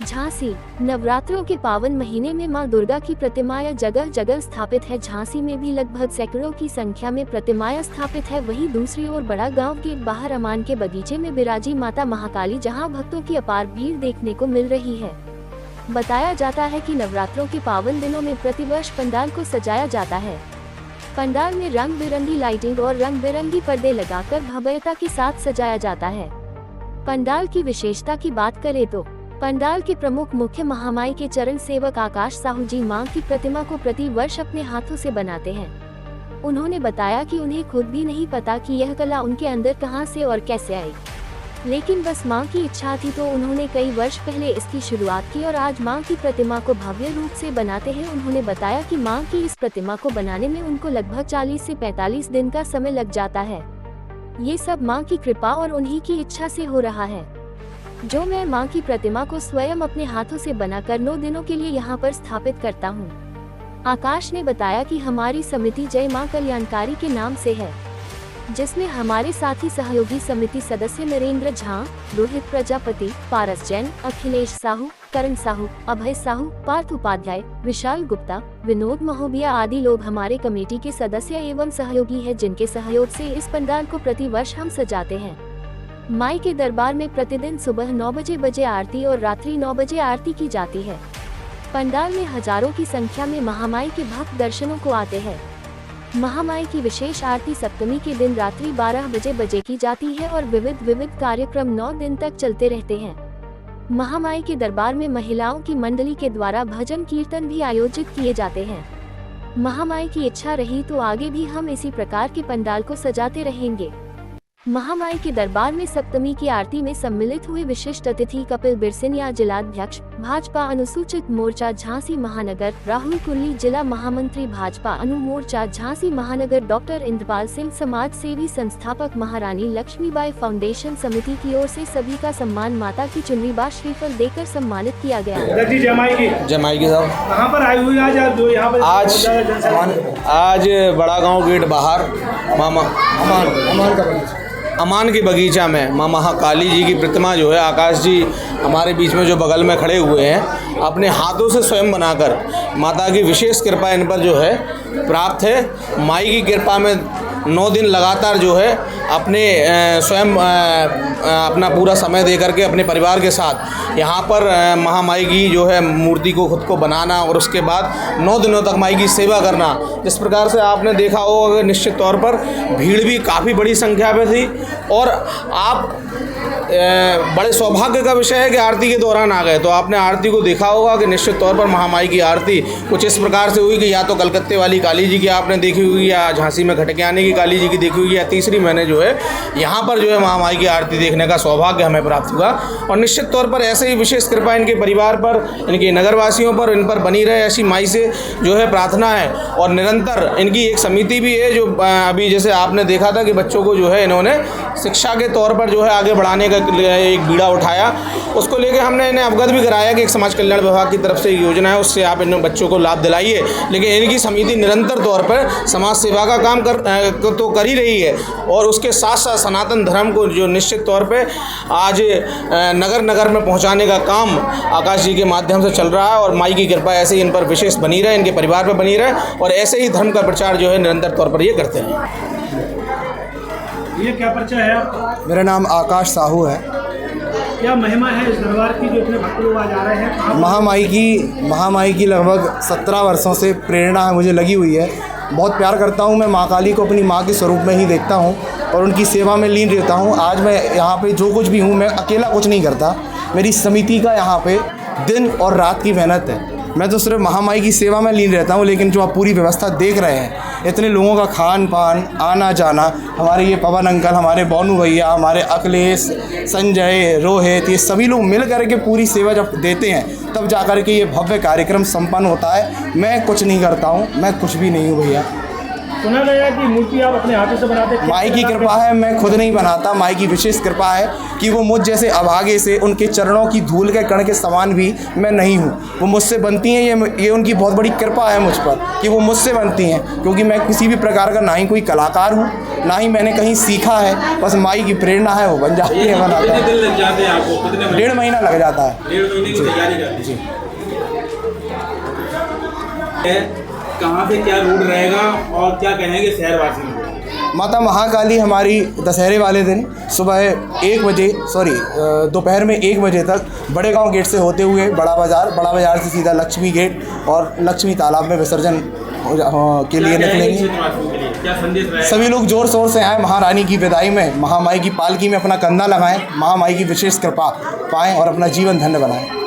झांसी नवरात्रों के पावन महीने में मां दुर्गा की प्रतिमाएं जगह जगह स्थापित है। झांसी में भी लगभग सैकड़ों की संख्या में प्रतिमाएं स्थापित है। वहीं दूसरी ओर बड़ा गांव गेट बाहर अमान के बगीचे में विराजी माता महाकाली, जहां भक्तों की अपार भीड़ देखने को मिल रही है। बताया जाता है कि नवरात्रों के पावन दिनों में प्रतिवर्ष पंडाल को सजाया जाता है। पंडाल में रंग बिरंगी लाइटिंग और रंग बिरंगी पर्दे लगाकर भव्यता के साथ सजाया जाता है। पंडाल की विशेषता की बात करें तो पंडाल के प्रमुख मुख्य महामाई के चरण सेवक आकाश साहू जी मां की प्रतिमा को प्रति वर्ष अपने हाथों से बनाते हैं। उन्होंने बताया कि उन्हें खुद भी नहीं पता कि यह कला उनके अंदर कहां से और कैसे आई, लेकिन बस मां की इच्छा थी तो उन्होंने कई वर्ष पहले इसकी शुरुआत की और आज मां की प्रतिमा को भव्य रूप से बनाते हैं। उन्होंने बताया कि मां की इस प्रतिमा को बनाने में उनको लगभग 40 से 45 दिन का समय लग जाता है। ये सब मां की कृपा और उन्हीं की इच्छा से हो रहा है। जो मैं मां की प्रतिमा को स्वयं अपने हाथों से बनाकर 9 दिनों के लिए यहाँ पर स्थापित करता हूँ। आकाश ने बताया कि हमारी समिति जय मां कल्याणकारी के नाम से है, जिसमें हमारे साथी सहयोगी समिति सदस्य नरेंद्र झा, रोहित प्रजापति, पारस जैन, अखिलेश साहू, करण साहू, अभय साहू, पार्थ उपाध्याय, विशाल गुप्ता, विनोद महोबिया आदि लोग हमारे कमेटी के सदस्य एवं सहयोगी हैं, जिनके सहयोग से इस पंडाल को प्रतिवर्ष हम सजाते हैं। माई के दरबार में प्रतिदिन सुबह 9 बजे आरती और रात्रि 9 बजे आरती की जाती है। पंडाल में हजारों की संख्या में महामाई के भक्त दर्शनों को आते हैं। महामाई की विशेष आरती सप्तमी के दिन रात्रि 12 बजे की जाती है और विविध कार्यक्रम 9 दिन तक चलते रहते हैं। महामाई के दरबार में महिलाओं की मंडली के द्वारा भजन कीर्तन भी आयोजित किए जाते हैं। महामाई की इच्छा रही तो आगे भी हम इसी प्रकार के पंडाल को सजाते रहेंगे। महामाई के दरबार में सप्तमी की आरती में सम्मिलित हुए विशिष्ट अतिथि कपिल बिरसिनिया जिलाध्यक्ष भाजपा अनुसूचित मोर्चा झांसी महानगर, राहुल कुल्ली जिला महामंत्री भाजपा अनु मोर्चा झांसी महानगर, डॉक्टर इंद्रपाल सिंह समाज सेवी संस्थापक, महारानी लक्ष्मीबाई फाउंडेशन समिति की ओर से सभी का सम्मान माता की चुनरी बा श्रीफल देकर सम्मानित किया गया। जमाई की साहब कहाँ पर आई हुई आज बड़ा गांव गेट बाहर अमान के बगीचा में माँ महाकाली जी की प्रतिमा जो है आकाश जी हमारे बीच में जो बगल में खड़े हुए हैं, अपने हाथों से स्वयं बनाकर माता की विशेष कृपा इन पर जो है प्राप्त है। माई की कृपा में 9 दिन लगातार जो है अपने स्वयं अपना पूरा समय दे करके अपने परिवार के साथ यहाँ पर महामाई की जो है मूर्ति को खुद को बनाना और उसके बाद 9 दिनों तक माई की सेवा करना। जिस प्रकार से आपने देखा होगा निश्चित तौर पर भीड़ भी काफ़ी बड़ी संख्या में थी और आप बड़े सौभाग्य का विषय है कि आरती के दौरान आ गए तो आपने आरती को देखा होगा कि निश्चित तौर पर महामाई की आरती कुछ इस प्रकार से हुई कि या तो कलकत्ते वाली काली जी की आपने देखी हुई या झांसी में खटकियाने की काली जी की देखी हुई या तीसरी मैंने जो है यहाँ पर जो है महामाई की आरती देखने का सौभाग्य हमें प्राप्त हुआ। और निश्चित तौर पर ऐसे ही विशेष कृपा इनके परिवार पर, इनके नगरवासियों पर, इन पर बनी रहे, ऐसी माई से जो है प्रार्थना है। और निरंतर इनकी एक समिति भी है जो अभी जैसे आपने देखा था कि बच्चों को जो है इन्होंने शिक्षा के तौर पर जो है आगे बढ़ाने का एक बीड़ा उठाया, उसको लेके हमने इन्हें अवगत भी कराया कि एक समाज कल्याण विभाग की तरफ से एक योजना है, उससे आप इन बच्चों को लाभ दिलाइए। लेकिन इनकी समिति निरंतर तौर पर समाज सेवा का काम तो कर ही रही है और उसके साथ साथ सनातन धर्म को जो निश्चित तौर पे आज नगर नगर में पहुंचाने का काम आकाश जी के माध्यम से चल रहा है। और माई की कृपा ऐसे ही इन पर विशेष बनी रहे, इनके परिवार पर बनी रहे और ऐसे ही धर्म का प्रचार जो है निरंतर तौर पर ये करते हैं। ये क्या परिचय है आप? मेरा नाम आकाश साहू है। क्या महिमा है इस दरबार की जो इतने भक्त लोग आज आ रहे हैं? महामाई की लगभग 17 वर्षों से प्रेरणा है मुझे लगी हुई है। बहुत प्यार करता हूँ मैं माँ काली को, अपनी माँ के स्वरूप में ही देखता हूँ और उनकी सेवा में लीन रहता हूँ। आज मैं यहाँ पे जो कुछ भी हूँ मैं अकेला कुछ नहीं करता, मेरी समिति का यहाँ पे दिन और रात की मेहनत है। मैं तो सिर्फ महामाई की सेवा में लीन रहता हूँ, लेकिन जो आप पूरी व्यवस्था देख रहे हैं, इतने लोगों का खान पान, आना जाना, हमारे ये पवन अंकल, हमारे बोनू भैया, हमारे अखिलेश, संजय, रोहित, ये सभी लोग मिल करके पूरी सेवा जब देते हैं तब जा कर के ये भव्य कार्यक्रम संपन्न होता है। मैं कुछ नहीं करता हूँ, मैं कुछ भी नहीं हूँ भैया। सुना गया कि मूर्ति आप अपने हाथों से बनाते हैं? माई की कृपा है, मैं खुद नहीं बनाता, माई की विशेष कृपा है कि वो मुझ जैसे अभागे से उनके चरणों की धूल के कण के समान भी मैं नहीं हूँ। वो मुझसे बनती हैं, ये उनकी बहुत बड़ी कृपा है मुझ पर कि वो मुझसे बनती हैं, क्योंकि मैं किसी भी प्रकार का ना ही कोई कलाकार हूँ ना ही मैंने कहीं सीखा है, बस माई की प्रेरणा है वो बन जाती है, बनाता कितने है। दिन लग जाते हैं आपको, कितने महीने? 1.5 महीना लग जाता है। 1.5 महीने की तैयारी करते हैं। कहाँ से क्या रूट रहेगा और क्या कहेंगे शहरवासियों को? माता महाकाली हमारी दशहरे वाले दिन सुबह 1 बजे दोपहर में 1 बजे तक बड़े गांव गेट से होते हुए बड़ा बाज़ार से सीधा लक्ष्मी गेट और लक्ष्मी तालाब में विसर्जन के लिए निकलेंगे। क्या संदेश रहेगा? सभी लोग जोर शोर से आएँ, महारानी की विदाई में, महामाई की पालकी में अपना कंधा लगाएं, महामाई की विशेष कृपा पाएं और अपना जीवन धन्य बनाएं।